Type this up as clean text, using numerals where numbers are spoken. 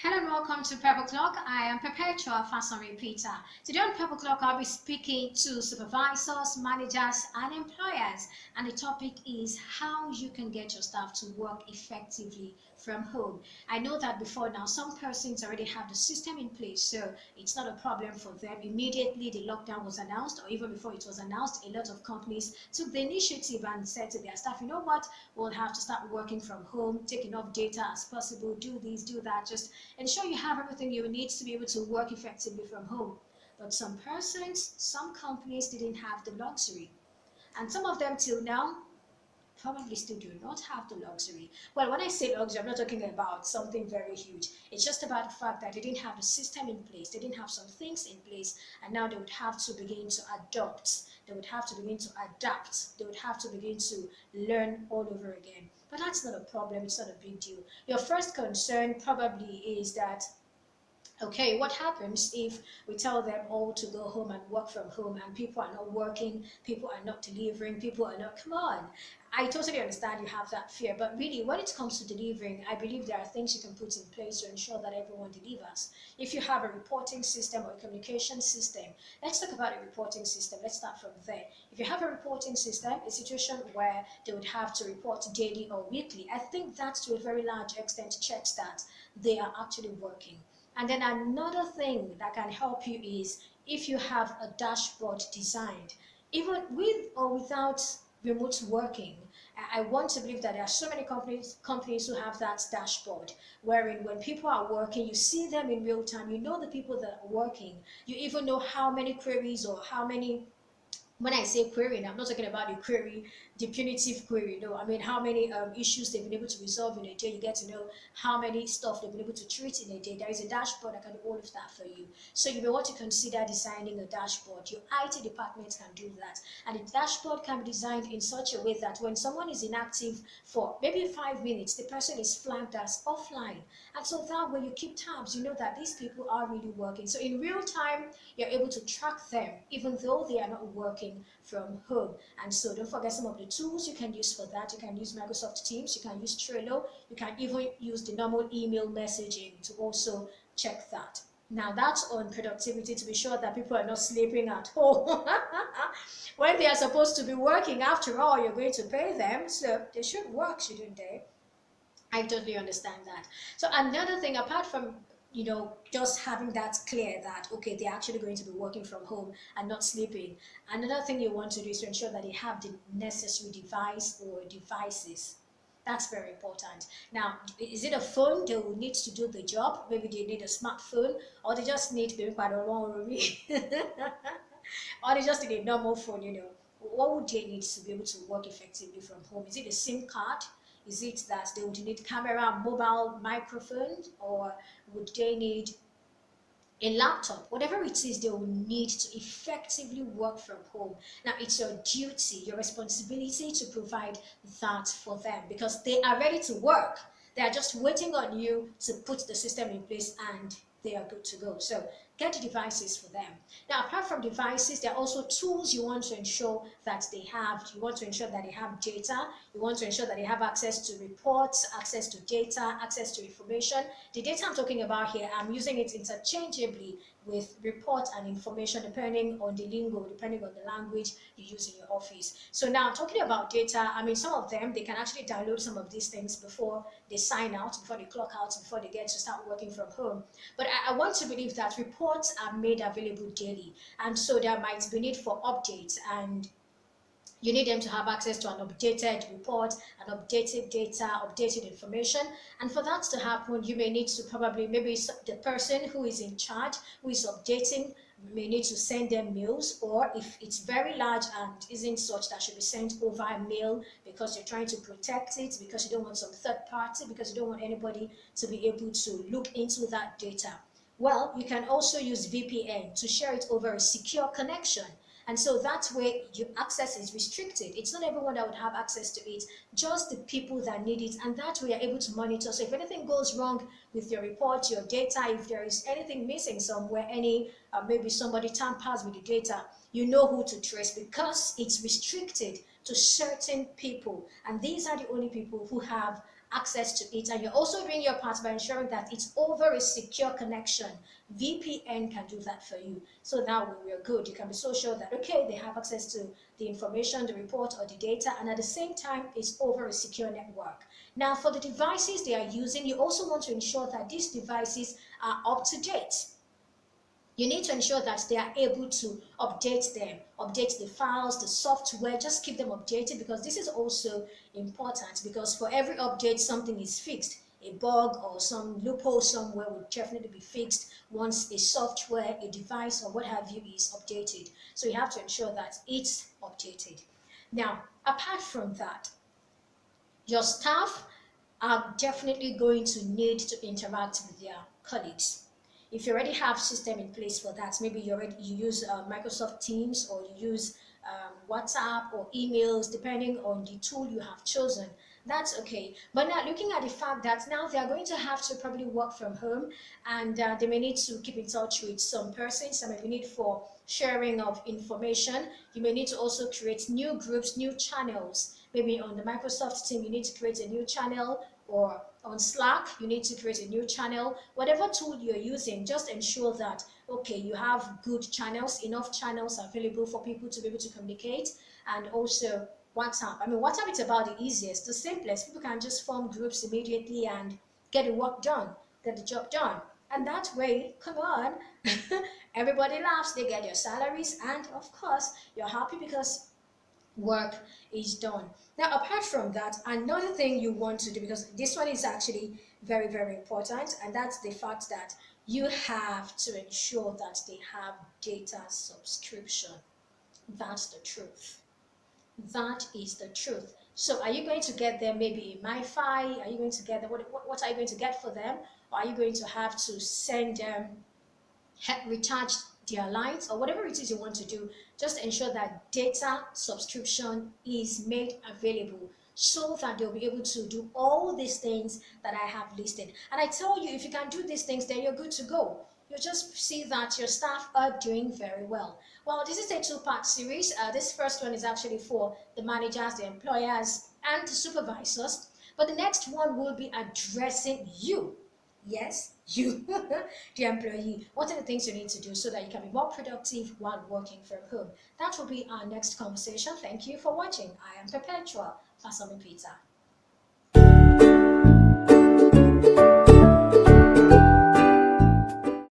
Hello and welcome to Purple Clock. I am Perpetua Fasanmi-Peter. Today on Purple Clock, I'll be speaking to supervisors, managers, and employers. And the topic is how you can get your staff to work effectively from home. I know that before now, some persons already have the system in place, so it's not a problem for them. Immediately the lockdown was announced, or even before it was announced, a lot of companies took the initiative and said to their staff, you know what, we'll have to start working from home, take enough data as possible, do this, do that, just ensure you have everything you need to be able to work effectively from home. But some persons, some companies didn't have the luxury. And some of them till now probably still do not have the luxury. Well, when I say luxury, I'm not talking about something very huge. It's just about the fact that they didn't have the system in place. They didn't have some things in place, and now they would have to begin to adopt. They would have to begin to adapt. They would have to begin to learn all over again. But that's not a problem. It's not a big deal. Your first concern probably is that, okay, what happens if we tell them all to go home and work from home and people are not working, people are not delivering, people are not, come on. I totally understand you have that fear, but really when it comes to delivering, I believe there are things you can put in place to ensure that everyone delivers. If you have a reporting system or a communication system, let's talk about a reporting system. Let's start from there. If you have a reporting system, a situation where they would have to report daily or weekly, I think that to a very large extent checks that they are actually working. And then another thing that can help you is if you have a dashboard designed, even with or without remote working. I want to believe that there are so many companies who have that dashboard, wherein when people are working, you see them in real time, you know the people that are working, you even know how many queries or how many, when I say query, I'm not talking about the query, the punitive query. No, I mean how many issues they've been able to resolve in a day. You get to know how many stuff they've been able to treat in a day. There is a dashboard that can do all of that for you. So you may want to consider designing a dashboard. Your IT department can do that. And the dashboard can be designed in such a way that when someone is inactive for maybe 5 minutes, the person is flagged as offline. And so that way you keep tabs, you know that these people are really working. So in real time, you're able to track them, even though they are not working from home. And so don't forget some of the tools you can use for that. You can use Microsoft Teams, you can use Trello, you can even use the normal email messaging to also check that. Now that's on productivity, to be sure that people are not sleeping at home when they are supposed to be working. After all, you're going to pay them, so they should work, shouldn't they? I totally understand that. So another thing, apart from just having that clear that okay, they're actually going to be working from home and not sleeping, another thing you want to do is to ensure that they have the necessary device or devices. That's very important. Now, is it a phone they will need to do the job? Maybe they need a smartphone, or they just need maybe or they just need a normal phone, What would they need to be able to work effectively from home? Is it a SIM card? Is it that they would need camera, mobile microphone, or would they need a laptop? Whatever it is, they will need to effectively work from home. Now, it's your duty, your responsibility to provide that for them because they are ready to work. They are just waiting on you to put the system in place and they are good to go. So get the devices for them. Now, apart from devices, there are also tools you want to ensure that they have. You want to ensure that they have data. You want to ensure that they have access to reports, access to data, access to information. The data I'm talking about here, I'm using it interchangeably with report and information depending on the lingo, depending on the language you use in your office. So now talking about data, I mean, some of them, they can actually download some of these things before they sign out, before they clock out, before they get to start working from home. But I want to believe that reports are made available daily. And so there might be need for updates, and you need them to have access to an updated report, an updated data, updated information. And for that to happen, you may need to probably, maybe the person who is in charge, who is updating, may need to send them mails, or if it's very large and isn't such, that should be sent over mail because you're trying to protect it, because you don't want some third party, because you don't want anybody to be able to look into that data. Well, you can also use VPN to share it over a secure connection. And so that way your access is restricted. It's not everyone that would have access to it, just the people that need it. And that way you're able to monitor. So if anything goes wrong with your report, your data, if there is anything missing somewhere, maybe somebody tampers with the data, you know who to trace because it's restricted to certain people. And these are the only people who have access to it, and you're also doing your part by ensuring that it's over a secure connection. VPN can do that for you. So now we're good. You can be so sure that, okay, they have access to the information, the report, or the data, and at the same time, it's over a secure network. Now, for the devices they are using, you also want to ensure that these devices are up to date. You need to ensure that they are able to update them, update the files, the software, just keep them updated, because this is also important, because for every update something is fixed. A bug or some loophole somewhere will definitely be fixed once a software, a device, or what have you is updated. So you have to ensure that it's updated. Now, apart from that, your staff are definitely going to need to interact with their colleagues. If you already have system in place for that, maybe you use Microsoft Teams, or you use WhatsApp or emails, depending on the tool you have chosen, that's okay. But now, looking at the fact that now they are going to have to probably work from home, and they may need to keep in touch with some persons, some may need for sharing of information. You may need to also create new groups, new channels. Maybe on the Microsoft team, you need to create a new channel, or on Slack, you need to create a new channel. Whatever tool you're using, just ensure that, okay, you have good channels, enough channels available for people to be able to communicate. And also WhatsApp. I mean, WhatsApp is about the easiest, the simplest. People can just form groups immediately and get the work done, get the job done. And that way, come on, everybody laughs, they get their salaries, and of course, you're happy because work is done. Now, apart from that, another thing you want to do, because this one is actually very, very important, and that's the fact that you have to ensure that they have data subscription. That's the truth. That is the truth. So are you going to get them maybe a MiFi? Are you going to get them, what are you going to get for them? Or are you going to have to send them, recharge their lines, or whatever it is you want to do? Just ensure that data subscription is made available, so that they'll be able to do all these things that I have listed. And I tell you, if you can do these things, then you're good to go. You just see that your staff are doing very well. Well, this is a two-part series. This first one is actually for the managers, the employers, and the supervisors. But the next one will be addressing you. Yes, you, the employee. What are the things you need to do so that you can be more productive while working from home? That will be our next conversation. Thank you for watching. I am Perpetua Fasanmi-Peter.